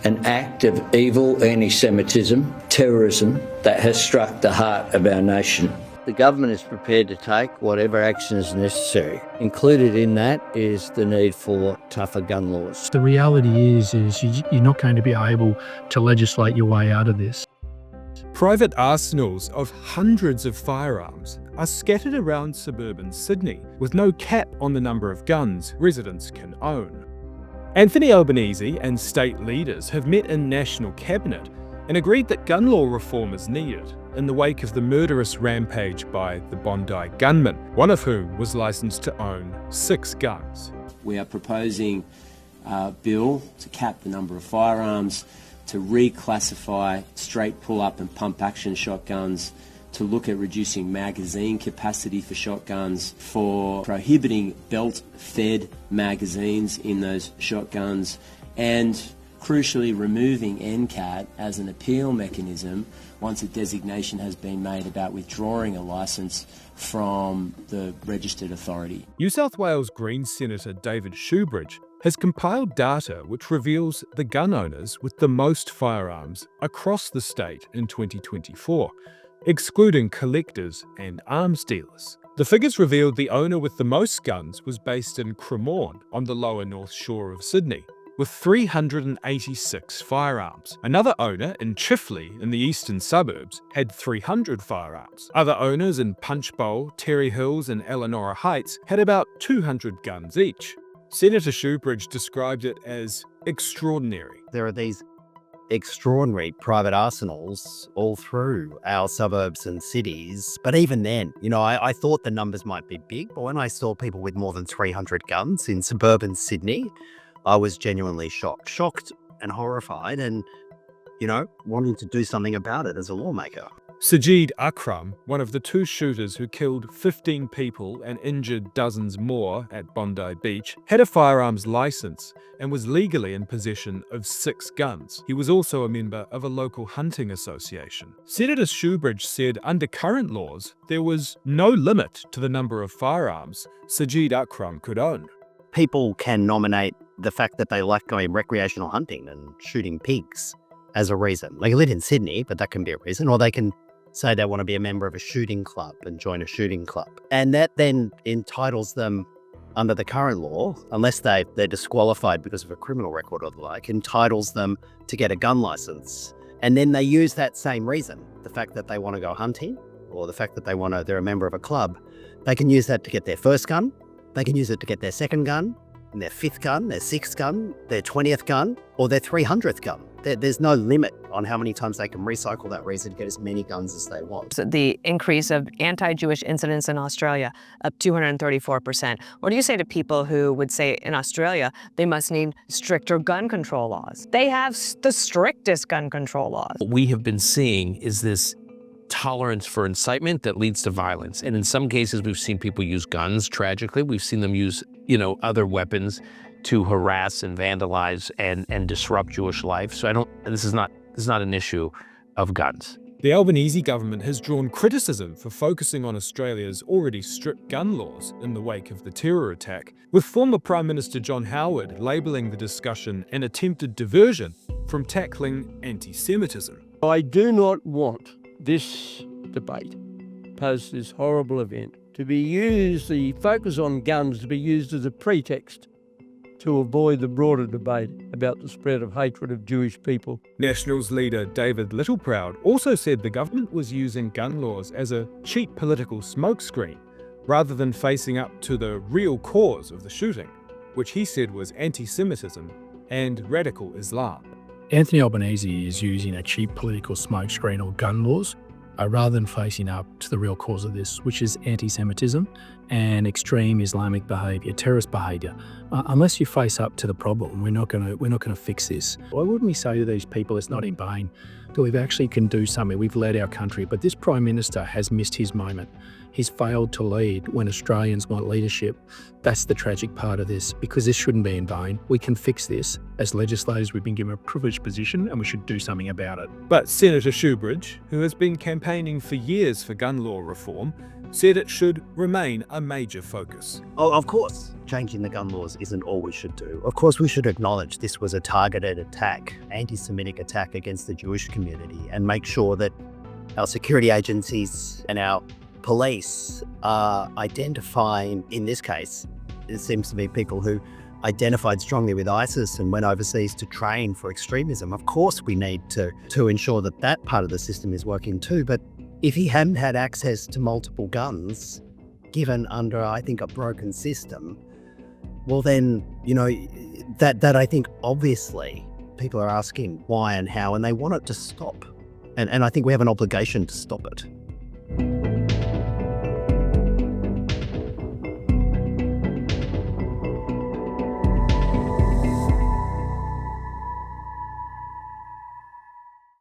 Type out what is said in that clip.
an act of evil anti-Semitism, terrorism that has struck the heart of our nation. The government is prepared to take whatever action is necessary. Included in that is the need for tougher gun laws. The reality is you're not going to be able to legislate your way out of this. Private arsenals of hundreds of firearms are scattered around suburban Sydney, with no cap on the number of guns residents can own. Anthony Albanese and state leaders have met in National Cabinet and agreed that gun law reform is needed in the wake of the murderous rampage by the Bondi gunman, one of whom was licensed to own 6 guns. We are proposing a bill to cap the number of firearms, to reclassify straight pull-up and pump-action shotguns, to look at reducing magazine capacity for shotguns, for prohibiting belt-fed magazines in those shotguns, and crucially removing NCAT as an appeal mechanism once a designation has been made about withdrawing a licence from the registered authority. New South Wales Greens Senator David Shoebridge has compiled data which reveals the gun owners with the most firearms across the state in 2024, excluding collectors and arms dealers. The figures revealed the owner with the most guns was based in Cremorne on the lower north shore of Sydney, with 386 firearms. Another owner in Chifley in the eastern suburbs had 300 firearms. Other owners in Punchbowl, Terry Hills and Elanora Heights had about 200 guns each. Senator Shoebridge described it as extraordinary. There are these extraordinary private arsenals all through our suburbs and cities. But even then, I thought the numbers might be big, but when I saw people with more than 300 guns in suburban Sydney, I was genuinely shocked and horrified and, wanting to do something about it as a lawmaker. Sajid Akram, one of the 2 shooters who killed 15 people and injured dozens more at Bondi Beach, had a firearms license and was legally in possession of 6 guns. He was also a member of a local hunting association. Senator Shoebridge said under current laws, there was no limit to the number of firearms Sajid Akram could own. People can nominate the fact that they like going recreational hunting and shooting pigs as a reason. They live in Sydney, but that can be a reason. Or they can say they want to be a member of a shooting club and join a shooting club. And that then entitles them, under the current law, unless they're disqualified because of a criminal record or the like, entitles them to get a gun license. And then they use that same reason, the fact that they want to go hunting or the fact that they're a member of a club. They can use that to get their first gun. They can use it to get their second gun, and their 5th gun, their 6th gun, their 20th gun, or their 300th gun. There's no limit on how many times they can recycle that reason to get as many guns as they want. The increase of anti-Jewish incidents in Australia, up 234%. What do you say to people who would say in Australia they must need stricter gun control laws? They have the strictest gun control laws. What we have been seeing is this tolerance for incitement that leads to violence. And in some cases, we've seen people use guns, tragically. We've seen them use, other weapons to harass and vandalize and disrupt Jewish life. So this is not an issue of guns. The Albanese government has drawn criticism for focusing on Australia's already strict gun laws in the wake of the terror attack, with former Prime Minister John Howard labelling the discussion an attempted diversion from tackling anti-Semitism. I do not want this debate, post this horrible event, to be used, the focus on guns to be used as a pretext to avoid the broader debate about the spread of hatred of Jewish people. Nationals leader David Littleproud also said the government was using gun laws as a cheap political smokescreen, rather than facing up to the real cause of the shooting, which he said was anti-Semitism and radical Islam. Anthony Albanese is using a cheap political smokescreen or gun laws rather than facing up to the real cause of this, which is anti-Semitism and extreme Islamic behaviour, terrorist behaviour. Unless you face up to the problem, we're not going to fix this. Why wouldn't we say to these people it's not in vain that we've actually can do something. We've led our country, but this Prime Minister has missed his moment. He's failed to lead when Australians want leadership. That's the tragic part of this, because this shouldn't be in vain. We can fix this. As legislators, we've been given a privileged position and we should do something about it. But Senator Shoebridge, who has been campaigning for years for gun law reform, said it should remain a major focus. Oh, of course, changing the gun laws isn't all we should do. Of course, we should acknowledge this was a targeted attack, anti-Semitic attack against the Jewish community, and make sure that our security agencies and our police are identifying, in this case, it seems to be people who identified strongly with ISIS and went overseas to train for extremism. Of course, we need to ensure that that part of the system is working too. But if he hadn't had access to multiple guns, given under, I think, a broken system, well then, that I think obviously people are asking why and how, and they want it to stop. And I think we have an obligation to stop it.